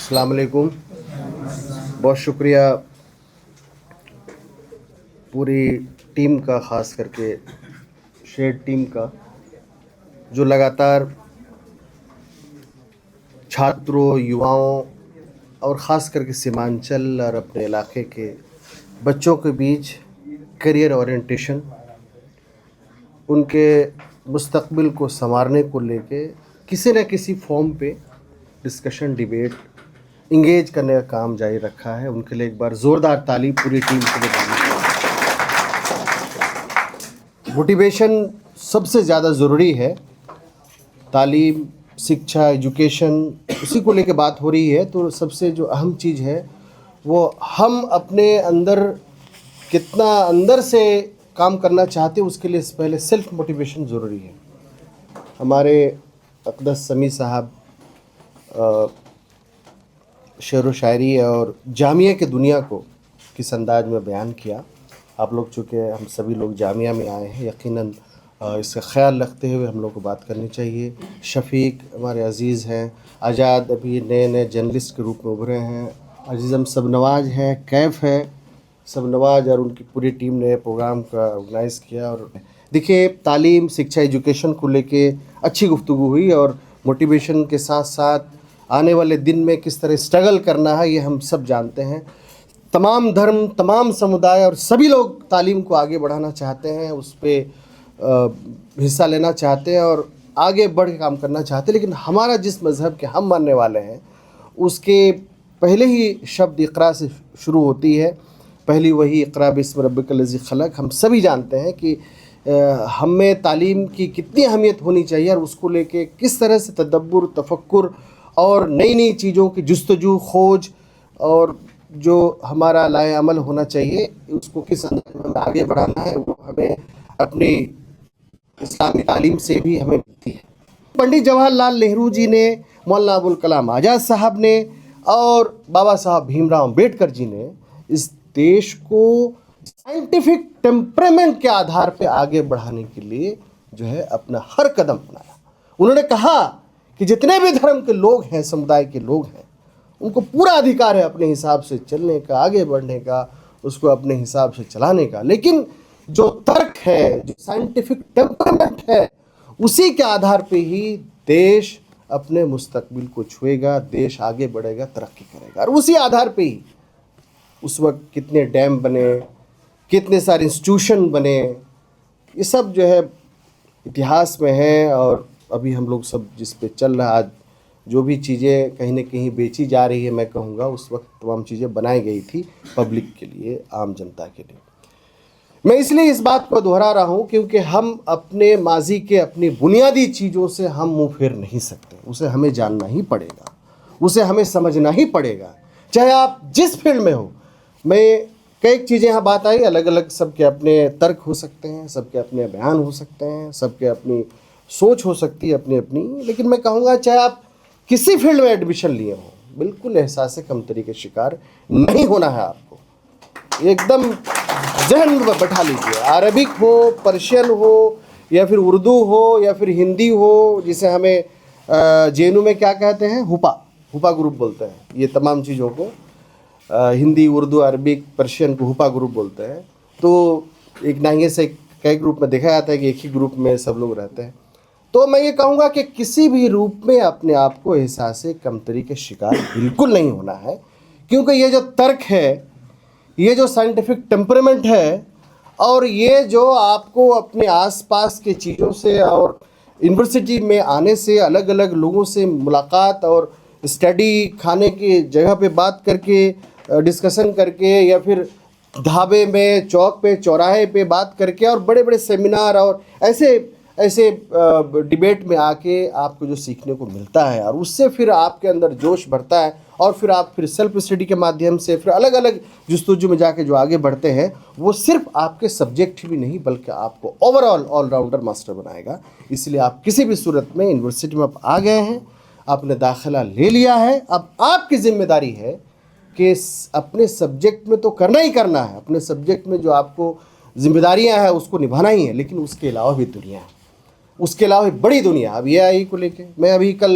अस्सलाम वालेकुम। बहुत शुक्रिया पूरी टीम का, ख़ास करके शेड टीम का, जो लगातार छात्रों, युवाओं और ख़ास करके सीमांचल और अपने इलाके के बच्चों के बीच करियर ओरिएंटेशन, उनके मुस्तकबिल को संवारने को लेके किसी न किसी फॉर्म पे डिस्कशन, डिबेट, इंगेज करने का काम जारी रखा है। उनके लिए एक बार ज़ोरदार ताली पूरी टीम के लिए देनी चाहिए। मोटिवेशन सबसे ज़्यादा ज़रूरी है। तालीम, शिक्षा, एजुकेशन, उसी को लेके बात हो रही है, तो सबसे जो अहम चीज़ है वो हम अपने अंदर कितना अंदर से काम करना चाहते हैं, उसके लिए पहले सेल्फ मोटिवेशन ज़रूरी है। हमारे अक़दस समी साहब शेर व शायरी और जामिया की दुनिया को किस अंदाज में बयान किया। आप लोग चूँकि हम सभी लोग जामिया में आए हैं, यकीनन इसका ख्याल रखते हुए हम लोग को बात करनी चाहिए। शफ़ीक हमारे अज़ीज़ हैं, आज़ाद अभी नए नए जर्नलिस्ट के रूप में उभरे हैं, अज़ीज़म सबनवाज हैं, कैफ़ है, सबनवाज और उनकी पूरी टीम ने प्रोग्राम का ऑर्गेनाइज़ किया। और देखिए, तालीम, शिक्षा, एजुकेशन को लेके अच्छी गुफ्तगू हुई और मोटिवेशन के साथ साथ आने वाले दिन में किस तरह स्ट्रगल करना है, ये हम सब जानते हैं। तमाम धर्म, तमाम समुदाय और सभी लोग तालीम को आगे बढ़ाना चाहते हैं, उस पर हिस्सा लेना चाहते हैं और आगे बढ़ के काम करना चाहते हैं। लेकिन हमारा जिस मज़हब के हम मानने वाले हैं, उसके पहले ही शब्द इक़रा से शुरू होती है। पहली वही इक़रा बिस्म रब्बिकल लज़ी खलक़। हम सभी जानते हैं कि हमें तालीम की कितनी अहमियत होनी चाहिए और उसको लेके किस तरह से तदब्बुर, तफक्कुर और नई नई चीज़ों की जुस्तजू, खोज और जो हमारा लाए अमल होना चाहिए, उसको किस अंदाज में हमें आगे बढ़ाना है, वो हमें अपनी इस्लामी तालीम से भी हमें मिलती है। पंडित जवाहरलाल नेहरू जी ने, मौलाना अबुल कलाम आज़ाद साहब ने और बाबा साहब भीमराव अम्बेडकर जी ने इस देश को साइंटिफिक टेम्परामेंट के आधार पे आगे बढ़ाने के लिए जो है अपना हर कदम अपनाया। उन्होंने कहा कि जितने भी धर्म के लोग हैं, समुदाय के लोग हैं, उनको पूरा अधिकार है अपने हिसाब से चलने का, आगे बढ़ने का, उसको अपने हिसाब से चलाने का। लेकिन जो तर्क है, जो साइंटिफिक टेम्परामेंट है, उसी के आधार पे ही देश अपने मुस्तकबिल को छुएगा, देश आगे बढ़ेगा, तरक्की करेगा। और उसी आधार पे ही उस वक्त कितने डैम बने, कितने सारे इंस्टीट्यूशन बने, ये सब जो है इतिहास में है। और अभी हम लोग सब जिस पे चल रहा, आज जो भी चीज़ें कहीं ना कहीं बेची जा रही है, मैं कहूँगा उस वक्त तमाम चीज़ें बनाई गई थी पब्लिक के लिए, आम जनता के लिए। मैं इसलिए इस बात को दोहरा रहा हूँ क्योंकि हम अपने माजी के, अपनी बुनियादी चीज़ों से हम मुँह फेर नहीं सकते। उसे हमें जानना ही पड़ेगा, उसे हमें समझना ही पड़ेगा, चाहे आप जिस फील्ड में हो। मैं कई चीज़ें यहाँ बात आई, अलग अलग सबके अपने तर्क हो सकते हैं, सबके अपने बयान हो सकते हैं, सबके अपनी सोच हो सकती है अपनी अपनी। लेकिन मैं कहूँगा चाहे आप किसी फील्ड में एडमिशन लिए हो, बिल्कुल एहसास कमतरी के शिकार नहीं होना है आपको। एकदम जहन में बैठा लीजिए, अरबिक हो, पर्शियन हो, या फिर उर्दू हो, या फिर हिंदी हो, जिसे हमें जेएनयू में क्या कहते हैं, हुपा ग्रुप बोलते हैं। ये तमाम चीज़ों को हिंदी, उर्दू, अरबिक, पर्शियन को हुपा ग्रुप बोलते हैं। तो एक नाहिए से कई ग्रुप में देखा जाता है कि एक ही ग्रुप में सब लोग रहते हैं। तो मैं ये कहूँगा कि किसी भी रूप में अपने आप को एहसास कमतरी के शिकार बिल्कुल नहीं होना है, क्योंकि ये जो तर्क है, ये जो साइंटिफिक टेम्परामेंट है, और ये जो आपको अपने आसपास के चीज़ों से और यूनिवर्सिटी में आने से, अलग अलग लोगों से मुलाकात और स्टडी, खाने की जगह पे बात करके, डिस्कशन करके, या फिर ढाबे में, चौक पे, चौराहे पे बात करके, और बड़े बड़े सेमिनार और ऐसे डिबेट में आके आपको जो सीखने को मिलता है, और उससे फिर आपके अंदर जोश बढ़ता है, और फिर आप फिर सेल्फ स्टडी के माध्यम से फिर अलग अलग जुस्तजू में जाके जो आगे बढ़ते हैं, वो सिर्फ आपके सब्जेक्ट भी नहीं बल्कि आपको ओवरऑल ऑलराउंडर मास्टर बनाएगा। इसलिए आप किसी भी सूरत में यूनिवर्सिटी में आप आ गए हैं, आपने दाखिला ले लिया है, अब आपकी जिम्मेदारी है कि अपने सब्जेक्ट में तो करना ही करना है, अपने सब्जेक्ट में जो आपको जिम्मेदारियां हैं उसको निभाना ही है। लेकिन उसके अलावा भी दुनिया है, उसके अलावा बड़ी दुनिया। अब AI को लेके मैं अभी कल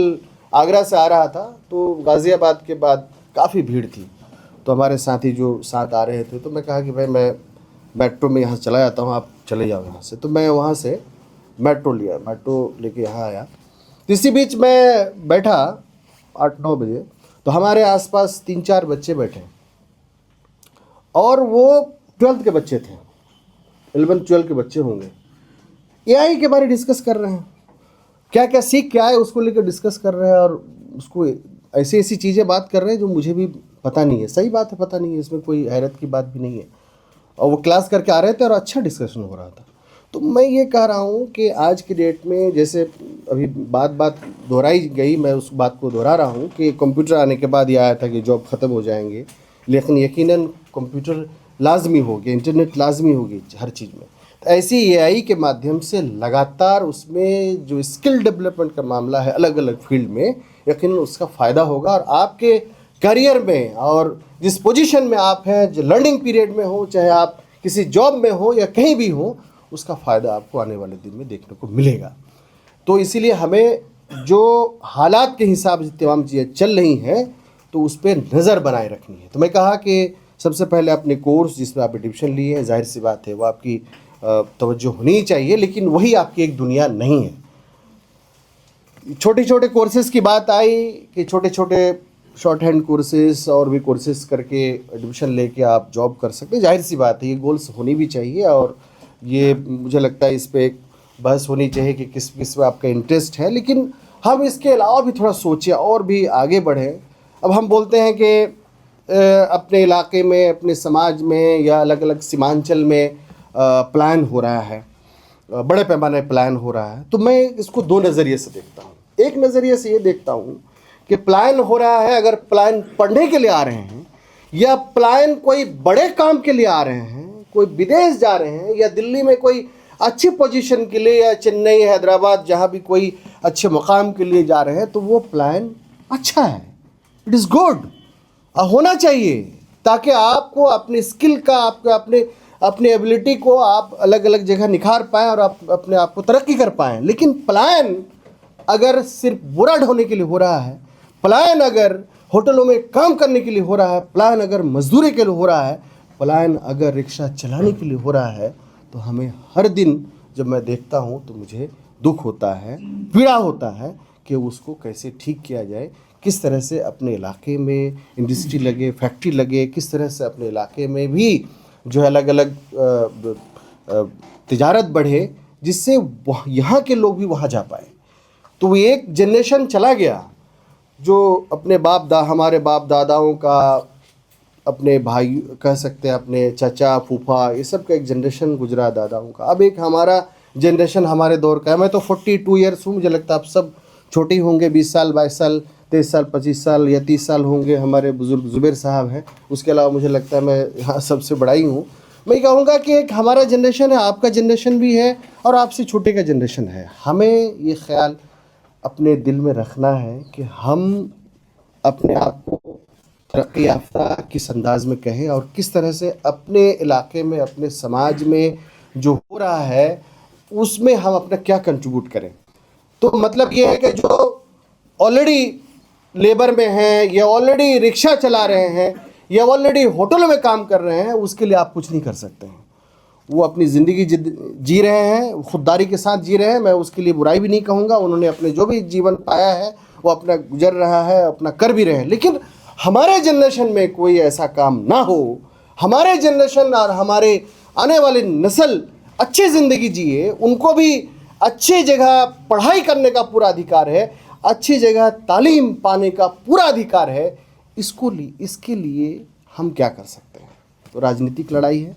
आगरा से आ रहा था तो गाज़ियाबाद के बाद काफ़ी भीड़ थी, तो हमारे साथी जो साथ आ रहे थे तो मैं कहा कि भाई मैं मेट्रो में यहाँ चला जाता हूँ, आप चले जाओ यहाँ से। तो मैं वहाँ से मेट्रो लेके यहाँ आया। तो इसी बीच मैं बैठा 8-9 बजे, तो हमारे आसपास 3-4 बच्चे बैठे और वो 12th के बच्चे थे, 11-12 के बच्चे होंगे। एआई के बारे डिस्कस कर रहे हैं, क्या क्या सीख क्या है उसको लेकर डिस्कस कर रहे हैं, और उसको ऐसी ऐसी चीज़ें बात कर रहे हैं जो मुझे भी पता नहीं है। सही बात है, पता नहीं है, इसमें कोई हैरत की बात भी नहीं है। और वो क्लास करके आ रहे थे और अच्छा डिस्कशन हो रहा था। तो मैं ये कह रहा हूँ कि आज की डेट में जैसे अभी बात दोहराई गई, मैं उस बात को दोहरा रहा हूँ कि कंप्यूटर आने के बाद ये आया था कि जॉब ख़त्म हो जाएंगे, लेकिन यकीनन कंप्यूटर लाजमी हो गया, इंटरनेट लाजमी होगी हर चीज़ में। तो ऐसी एआई के माध्यम से लगातार उसमें जो स्किल डेवलपमेंट का मामला है अलग अलग फील्ड में, यकीनन उसका फ़ायदा होगा। और आपके करियर में और जिस पोजीशन में आप हैं, जो लर्निंग पीरियड में हो, चाहे आप किसी जॉब में हो या कहीं भी हो, उसका फ़ायदा आपको आने वाले दिन में देखने को मिलेगा। तो इसीलिए हमें जो हालात के हिसाब से तमाम चीज़ें चल रही हैं तो उस पर नज़र बनाए रखनी है। तो मैं कहा कि सबसे पहले अपने कोर्स जिसमें आप एडमिशन लिए हैं, जाहिर सी बात है वो आपकी तवज्जो होनी चाहिए, लेकिन वही आपकी एक दुनिया नहीं है। छोटे छोटे कोर्सेज़ की बात आई कि छोटे छोटे शॉर्ट हैंड कोर्सेज़ और भी कोर्सेज़ करके एडमिशन लेके आप जॉब कर सकते हैं, जाहिर सी बात है ये गोल्स होनी भी चाहिए। और ये मुझे लगता है इस पर एक बहस होनी चाहिए कि किस किस में आपका इंटरेस्ट है, लेकिन हम इसके अलावा भी थोड़ा सोचें और भी आगे बढ़ें। अब हम बोलते हैं कि अपने इलाके में, अपने समाज में या अलग अलग सीमांचल में प्लान हो रहा है, बड़े पैमाने प्लान हो रहा है, तो मैं इसको दो नज़रिए से देखता हूँ। एक नज़रिए से ये देखता हूँ कि प्लान हो रहा है, अगर प्लान पढ़ने के लिए आ रहे हैं या प्लान कोई बड़े काम के लिए आ रहे हैं, कोई विदेश जा रहे हैं या दिल्ली में कोई अच्छी पोजीशन के लिए या चेन्नई हैदराबाद जहाँ भी कोई अच्छे मुकाम के लिए जा रहे हैं, तो वो प्लान अच्छा है, इट इज़ गुड, होना चाहिए, ताकि आपको अपनी स्किल का, आपको अपने एबिलिटी को आप अलग अलग जगह निखार पाएँ और आप अपने आप को तरक्की कर पाएँ। लेकिन प्लान अगर सिर्फ बुरा ढोने के लिए हो रहा है, प्लान अगर होटलों में काम करने के लिए हो रहा है, प्लान अगर मजदूरी के लिए हो रहा है, प्लान अगर रिक्शा चलाने के लिए हो रहा है, तो हमें हर दिन जब मैं देखता हूँ तो मुझे दुख होता है, पीड़ा होता है कि उसको कैसे ठीक किया जाए, किस तरह से अपने इलाके में इंडस्ट्री लगे, फैक्ट्री लगे, किस तरह से अपने इलाके में भी जो है अलग अलग तिजारत बढ़े, जिससे यहाँ के लोग भी वहाँ जा पाए। तो एक जनरेशन चला गया जो अपने हमारे बाप दादाओं का, अपने भाई कह सकते हैं, अपने चाचा फूफा, ये सब का एक जनरेशन गुजरा दादाओं का। अब एक हमारा जनरेशन हमारे दौर का है। मैं तो 42 ईयर्स हूँ, मुझे लगता है आप सब छोटे होंगे, 20 साल 22 साल 23 साल 25 साल या 30 साल होंगे, हमारे बुज़ुर्ग ज़ुबैर साहब हैं। उसके अलावा मुझे लगता है मैं यहाँ सबसे बड़ा ही हूँ। मैं कहूँगा कि एक हमारा जनरेशन है, आपका जनरेशन भी है और आपसे छोटे का जनरेशन है। हमें ये ख्याल अपने दिल में रखना है कि हम अपने आप को तरक्की याफ्ता किस अंदाज में कहें और किस तरह से अपने इलाके में, अपने समाज में जो हो रहा है उसमें हम अपना क्या कंट्रीब्यूट करें। तो मतलब ये है कि जो ऑलरेडी लेबर में हैं या ऑलरेडी रिक्शा चला रहे हैं या ऑलरेडी होटलों में काम कर रहे हैं, उसके लिए आप कुछ नहीं कर सकते हैं। वो अपनी ज़िंदगी जी रहे हैं, खुददारी के साथ जी रहे हैं, मैं उसके लिए बुराई भी नहीं कहूँगा। उन्होंने अपने जो भी जीवन पाया है वो अपना गुजर रहा है, अपना कर भी रहे हैं। लेकिन हमारे जनरेशन में कोई ऐसा काम ना हो, हमारे जनरेशन और हमारे आने वाली नस्ल अच्छी ज़िंदगी जिए, उनको भी अच्छी जगह पढ़ाई करने का पूरा अधिकार है, अच्छी जगह तालीम पाने का पूरा अधिकार है। इसके लिए हम क्या कर सकते हैं? तो राजनीतिक लड़ाई है।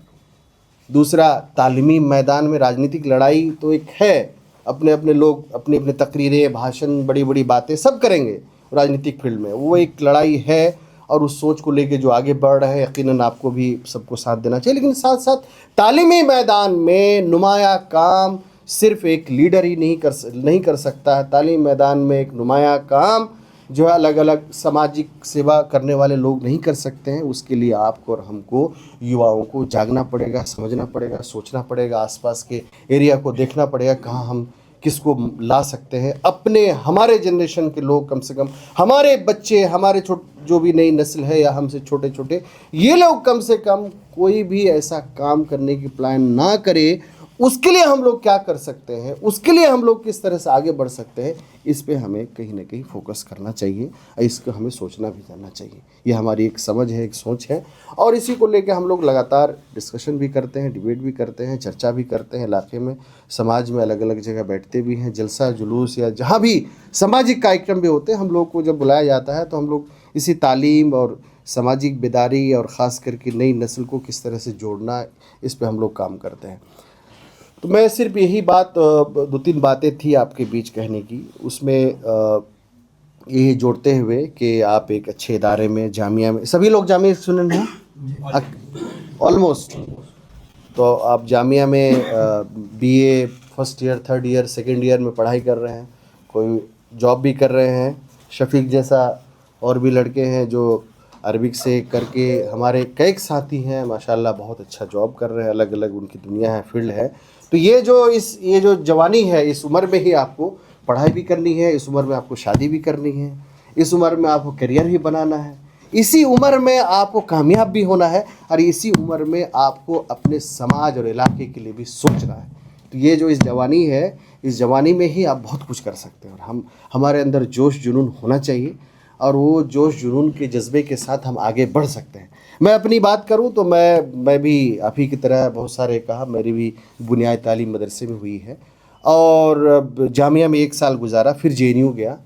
दूसरा, तालीमी मैदान में राजनीतिक लड़ाई तो एक है, अपने अपने लोग अपनी अपनी तकरीरें, भाषण, बड़ी बड़ी बातें सब करेंगे राजनीतिक फील्ड में, वो एक लड़ाई है। और उस सोच को लेके जो आगे बढ़ रहे हैं, यकीनन आपको भी सबको साथ देना चाहिए। लेकिन साथ साथ तालीमी मैदान में नुमाया काम सिर्फ एक लीडर ही नहीं कर सकता है। तालीमी मैदान में एक नुमाया काम जो है अलग अलग सामाजिक सेवा करने वाले लोग नहीं कर सकते हैं। उसके लिए आपको और हमको, युवाओं को जागना पड़ेगा, समझना पड़ेगा, सोचना पड़ेगा, आसपास के एरिया को देखना पड़ेगा, कहाँ हम किसको ला सकते हैं, अपने हमारे जनरेशन के लोग, कम से कम हमारे बच्चे, हमारे जो भी नई नस्ल है या हमसे छोटे छोटे, ये लोग कम से कम कोई भी ऐसा काम करने की प्लान ना करे। उसके लिए हम लोग क्या कर सकते हैं, उसके लिए हम लोग किस तरह से आगे बढ़ सकते हैं, इस पे हमें कहीं ना कहीं फोकस करना चाहिए, इसको हमें सोचना भी जाना चाहिए। ये हमारी एक समझ है, एक सोच है, और इसी को लेकर हम लोग लगातार डिस्कशन भी करते हैं, डिबेट भी करते हैं, चर्चा भी करते हैं, इलाके में, समाज में अलग अलग जगह बैठते भी हैं, जलसा जुलूस या जहाँ भी सामाजिक कार्यक्रम भी होते हैं, हम लोग को जब बुलाया जाता है तो हम लोग इसी तालीम और सामाजिक बेदारी और ख़ास करके नई नस्ल को किस तरह से जोड़ना, इस पे हम लोग काम करते हैं। तो मैं सिर्फ यही बात, 2-3 बातें थी आपके बीच कहने की, उसमें यही जोड़ते हुए कि आप एक अच्छे इदारे में, जामिया में, सभी लोग जामिया स्टूडेंट हैं ऑलमोस्ट, तो आप जामिया में BA first year, third year, second year में पढ़ाई कर रहे हैं, कोई जॉब भी कर रहे हैं। शफीक जैसा और भी लड़के हैं जो अरबिक से करके, हमारे कई साथी हैं माशाल्लाह, बहुत अच्छा जॉब कर रहे हैं, अलग अलग उनकी दुनिया है, फील्ड है। तो ये जो जवानी है, इस उम्र में ही आपको पढ़ाई भी करनी है, इस उम्र में आपको शादी भी करनी है, इस उम्र में आपको करियर भी बनाना है, इसी उम्र में आपको कामयाब भी होना है, और इसी उम्र में आपको अपने समाज और इलाके के लिए भी सोचना है। तो ये जो इस जवानी है, इस जवानी में ही आप बहुत कुछ कर सकते हैं, और हमारे अंदर जोश जुनून होना चाहिए, और वो जोश जुनून के जज्बे के साथ हम आगे बढ़ सकते हैं। मैं अपनी बात करूं तो मैं भी आप ही की तरह, बहुत सारे कहा, मेरी भी बुनियादी तालीम मदरसे में हुई है, और जामिया में 1 साल गुजारा, फिर जेएनयू गया।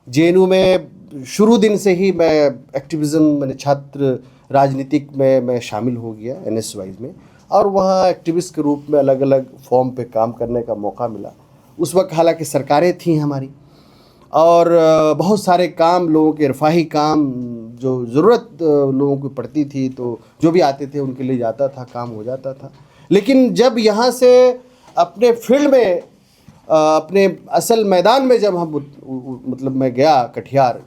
जेएनयू में शुरू दिन से ही मैं एक्टिविज़म, मैंने छात्र राजनीतिक में मैं शामिल हो गया NSY में, और वहाँ एक्टिविस्ट के रूप में अलग अलग फॉर्म पे काम करने का मौका मिला। उस वक्त हालांकि सरकारें थी हमारी, और बहुत सारे काम, लोगों के रफ़ाही काम जो ज़रूरत लोगों को पड़ती थी, तो जो भी आते थे उनके लिए जाता था, काम हो जाता था। लेकिन जब यहाँ से अपने फील्ड में, अपने असल मैदान में जब हम मतलब मैं गया कटिहार,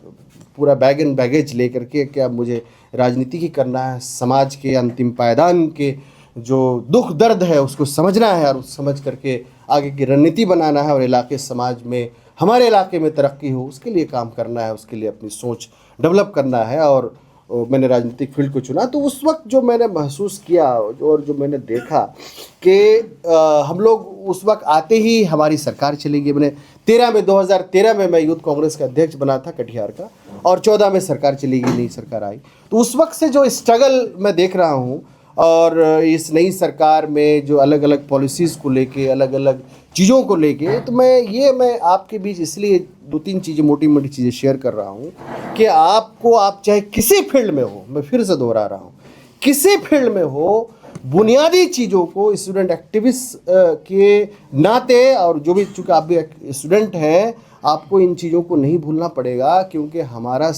पूरा बैग एंड बैगेज लेकर के, क्या मुझे राजनीति ही करना है, समाज के अंतिम पायदान के जो दुख दर्द है उसको समझना है, और उस समझ करके आगे की रणनीति बनाना है, और इलाके समाज में, हमारे इलाके में तरक्की हो, उसके लिए काम करना है, उसके लिए अपनी सोच डेवलप करना है। और मैंने राजनीतिक फील्ड को चुना। तो उस वक्त जो मैंने महसूस किया और जो मैंने देखा कि हम लोग उस वक्त आते ही हमारी सरकार चली गई। मैंने 2013 में मैं यूथ कांग्रेस का अध्यक्ष बना था कटिहार का, और 14 में सरकार चली गई, नई सरकार आई। तो उस वक्त से जो स्ट्रगल मैं देख रहा हूँ, और इस नई सरकार में जो अलग अलग पॉलिसीज़ को लेके, अलग अलग चीज़ों को लेके, तो मैं आपके बीच इसलिए 2-3 चीज़ें, मोटी मोटी चीज़ें शेयर कर रहा हूँ कि आप चाहे किसी फील्ड में हो, मैं फिर से दोहरा रहा हूँ, किसी फील्ड में हो, बुनियादी चीज़ों को स्टूडेंट एक्टिविस्ट के नाते, और जो भी, चूँकि आप भी स्टूडेंट हैं, आपको इन चीज़ों को नहीं भूलना पड़ेगा, क्योंकि हमारा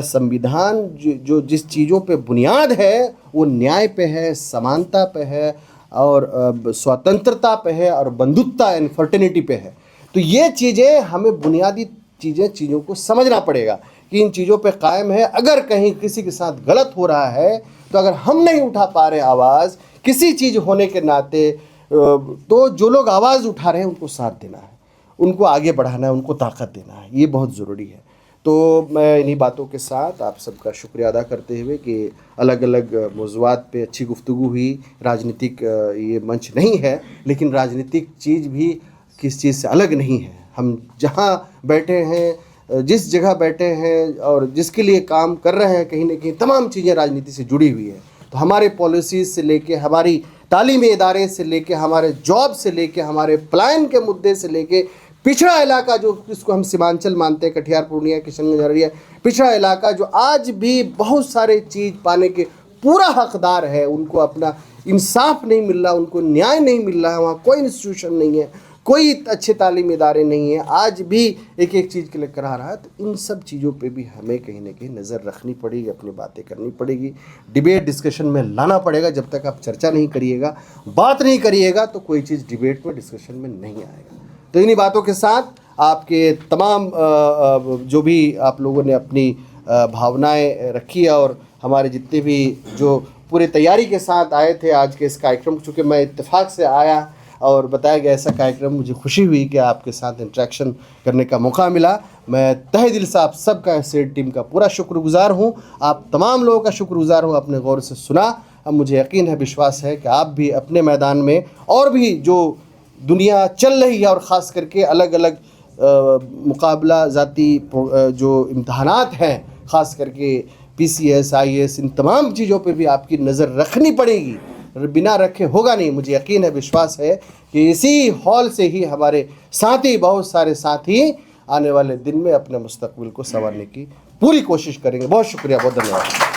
संविधान जो जिस चीज़ों पे बुनियाद है, वो न्याय पे है, समानता पे है, और स्वतंत्रता पे है, और बंधुत्ता एंड फर्टर्निटी पे है। तो ये चीज़ें हमें, बुनियादी चीज़ों को समझना पड़ेगा कि इन चीज़ों पे कायम है। अगर कहीं किसी के साथ गलत हो रहा है, तो अगर हम नहीं उठा पा रहे आवाज़ किसी चीज़ होने के नाते, तो जो लोग आवाज़ उठा रहे हैं उनको साथ देना है, उनको आगे बढ़ाना है, उनको ताकत देना है, ये बहुत ज़रूरी है। तो मैं इन्हीं बातों के साथ आप सबका शुक्रिया अदा करते हुए कि अलग अलग मौज़ूआत पे अच्छी गुफ्तगू हुई। राजनीतिक ये मंच नहीं है, लेकिन राजनीतिक चीज़ भी किस चीज़ से अलग नहीं है। हम जहाँ बैठे हैं, जिस जगह बैठे हैं, और जिसके लिए काम कर रहे हैं, कहीं ना कहीं तमाम चीज़ें राजनीति से जुड़ी हुई है। तो हमारे पॉलिसीज़ से लेके, हमारी तालीमी इदारे से लेके, हमारे जॉब से लेके, हमारे प्लान के मुद्दे से लेके, पिछड़ा इलाका जो जिसको हम सीमांचल मानते हैं, कटिहार, पूर्णिया, किशनगंज, अररिया, पिछड़ा इलाका जो आज भी बहुत सारे चीज़ पाने के पूरा हकदार है, उनको अपना इंसाफ नहीं मिल रहा, उनको न्याय नहीं मिल रहा है, वहाँ कोई इंस्टीट्यूशन नहीं है, कोई अच्छे तालीमी इदारे नहीं है, आज भी एक एक चीज़ के लिए करा रहा है। तो इन सब चीज़ों पे भी हमें कहीं ना कहीं नज़र रखनी पड़ेगी, अपनी बातें करनी पड़ेगी, डिबेट डिस्कशन में लाना पड़ेगा। जब तक आप चर्चा नहीं करिएगा, बात नहीं करिएगा, तो कोई चीज़ डिबेट में, डिस्कशन में नहीं आएगा। तो इन्हीं बातों के साथ आपके तमाम जो भी आप लोगों ने अपनी भावनाएं रखी, और हमारे जितने भी जो पूरे तैयारी के साथ आए थे आज के इस कार्यक्रम, चूँकि मैं इत्तेफाक से आया, और बताया गया ऐसा कार्यक्रम। मुझे खुशी हुई कि आपके साथ इंटरेक्शन करने का मौका मिला। मैं तहे दिल से आप सबका सेड टीम का पूरा शुक्रगुजार हूँ, आप तमाम लोगों का शुक्रगुजार हूँ, आपने गौर से सुना। अब मुझे यकीन है, विश्वास है कि आप भी अपने मैदान में और भी जो दुनिया चल रही है और ख़ास करके अलग अलग मुकाबला ज़ाती जो इम्तहानात हैं, ख़ास करके PCS IAS, इन तमाम चीज़ों पे भी आपकी नज़र रखनी पड़ेगी, बिना रखे होगा नहीं। मुझे यकीन है, विश्वास है कि इसी हॉल से ही हमारे साथी, बहुत सारे साथी आने वाले दिन में अपने मुस्तकबिल को संवारने की पूरी कोशिश करेंगे। बहुत शुक्रिया, बहुत धन्यवाद।